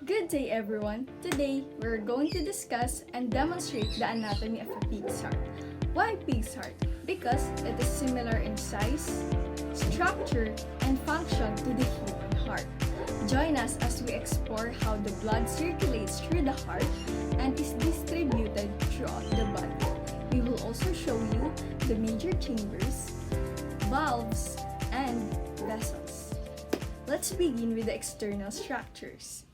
Good day everyone! Today, we're going to discuss and demonstrate the anatomy of a pig's heart. Why pig's heart? Because it is similar in size, structure, and function to the human heart. Join us as we explore how the blood circulates through the heart and is distributed throughout the body. We will also show you the major chambers, valves, and vessels. Let's begin with the external structures.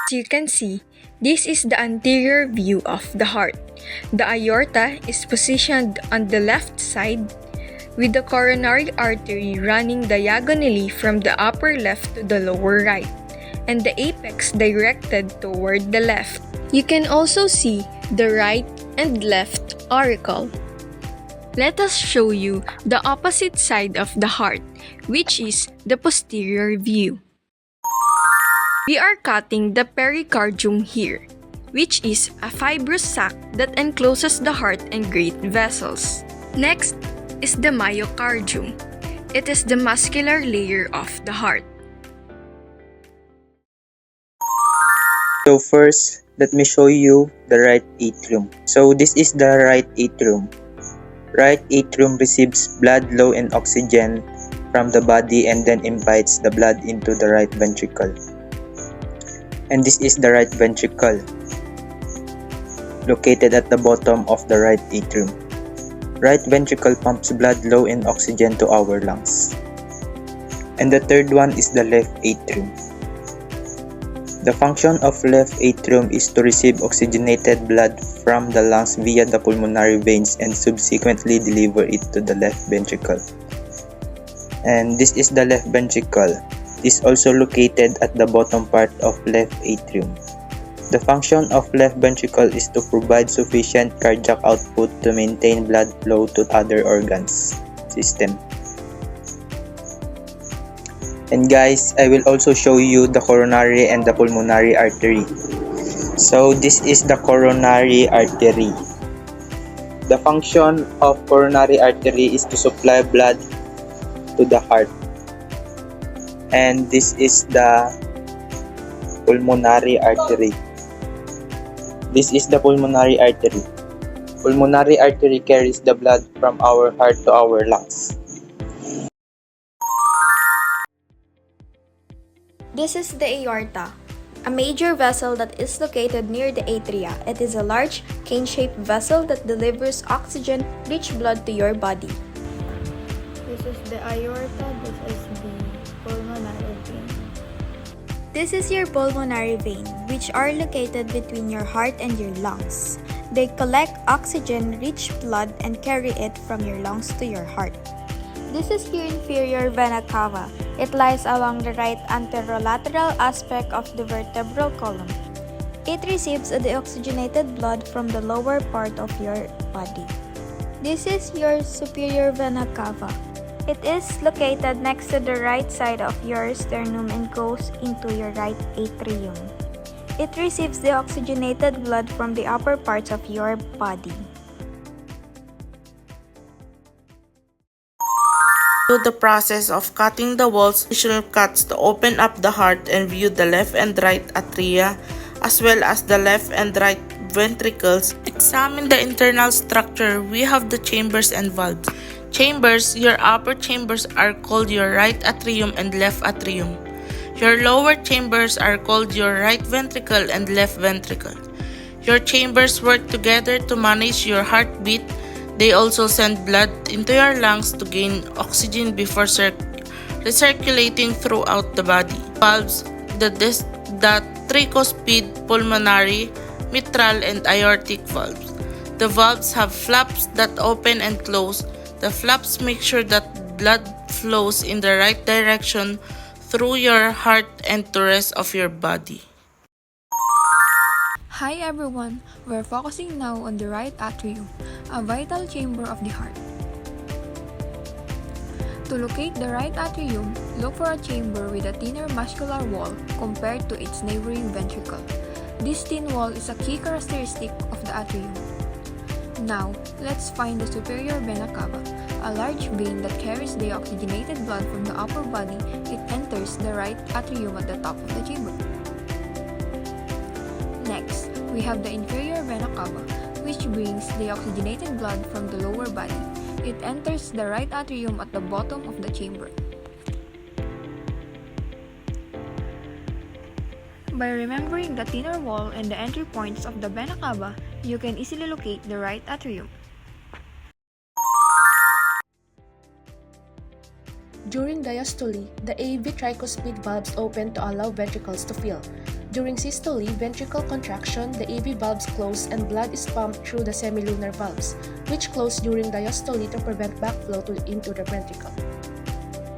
As you can see, this is the anterior view of the heart. The aorta is positioned on the left side with the coronary artery running diagonally from the upper left to the lower right, and the apex directed toward the left. You can also see the right and left auricle. Let us show you the opposite side of the heart, which is the posterior view. We are cutting the pericardium here, which is a fibrous sac that encloses the heart and great vessels. Next is the myocardium. It is the muscular layer of the heart. So first, let me show you the right atrium. So this is the right atrium. Right atrium receives blood flow and oxygen from the body and then invites the blood into the right ventricle. And this is the right ventricle, located at the bottom of the right atrium. Right ventricle pumps blood flow and oxygen to our lungs. And the third one is the left atrium. The function of left atrium is to receive oxygenated blood from the lungs via the pulmonary veins and subsequently deliver it to the left ventricle. And this is the left ventricle. Is also located at the bottom part of left atrium. The function of left ventricle is to provide sufficient cardiac output to maintain blood flow to other organs system. And guys, I will also show you the coronary and the pulmonary artery. So this is the coronary artery. The function of coronary artery is to supply blood to the heart. And this is the pulmonary artery. This is the pulmonary artery. Pulmonary artery carries the blood from our heart to our lungs. This is the aorta, a major vessel that is located near the atria. It is a large, cane-shaped vessel that delivers oxygen-rich blood to your body. This is the aorta. This is the pulmonary vein. This is your pulmonary vein, which are located between your heart and your lungs. They collect oxygen-rich blood and carry it from your lungs to your heart. This is your inferior vena cava. It lies along the right anterolateral aspect of the vertebral column. It receives the oxygenated blood from the lower part of your body. This is your superior vena cava. It is located next to the right side of your sternum and goes into your right atrium. It receives the oxygenated blood from the upper parts of your body. Do the process of cutting the walls, additional cuts to open up the heart and view the left and right atria as well as the left and right ventricles. Examine the internal structure. We have the chambers and valves. Chambers, your upper chambers are called your right atrium and left atrium. Your lower chambers are called your right ventricle and left ventricle. Your chambers work together to manage your heartbeat. They also send blood into your lungs to gain oxygen before recirculating throughout the body. Valves, the tricuspid, pulmonary, mitral, and aortic valves. The valves have flaps that open and close. The flaps make sure that blood flows in the right direction through your heart and to rest of your body. Hi everyone, we're focusing now on the right atrium, a vital chamber of the heart. To locate the right atrium, look for a chamber with a thinner muscular wall compared to its neighboring ventricle. This thin wall is a key characteristic of the atrium. Now, let's find the superior vena cava, a large vein that carries the oxygenated blood from the upper body. It enters the right atrium at the top of the chamber. Next, we have the inferior vena cava, which brings the oxygenated blood from the lower body. It enters the right atrium at the bottom of the chamber. By remembering the thinner wall and the entry points of the vena cava, you can easily locate the right atrium. During diastole, the AV tricuspid valves open to allow ventricles to fill. During systole, ventricle contraction, the AV valves close and blood is pumped through the semilunar valves, which close during diastole to prevent backflow into the ventricle.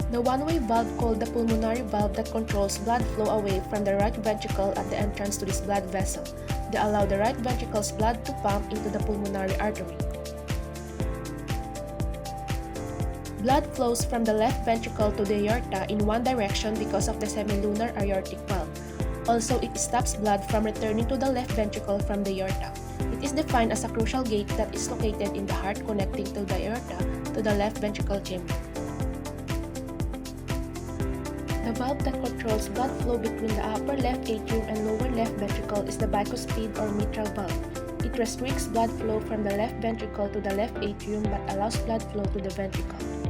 The one-way valve called the pulmonary valve that controls blood flow away from the right ventricle at the entrance to this blood vessel. They allow the right ventricle's blood to pump into the pulmonary artery. Blood flows from the left ventricle to the aorta in one direction because of the semilunar aortic valve. Also, it stops blood from returning to the left ventricle from the aorta. It is defined as a crucial gate that is located in the heart connecting to the aorta to the left ventricle chamber. The valve that controls blood flow between the upper left atrium and lower left ventricle is the bicuspid or mitral valve. It restricts blood flow from the left ventricle to the left atrium but allows blood flow to the ventricle.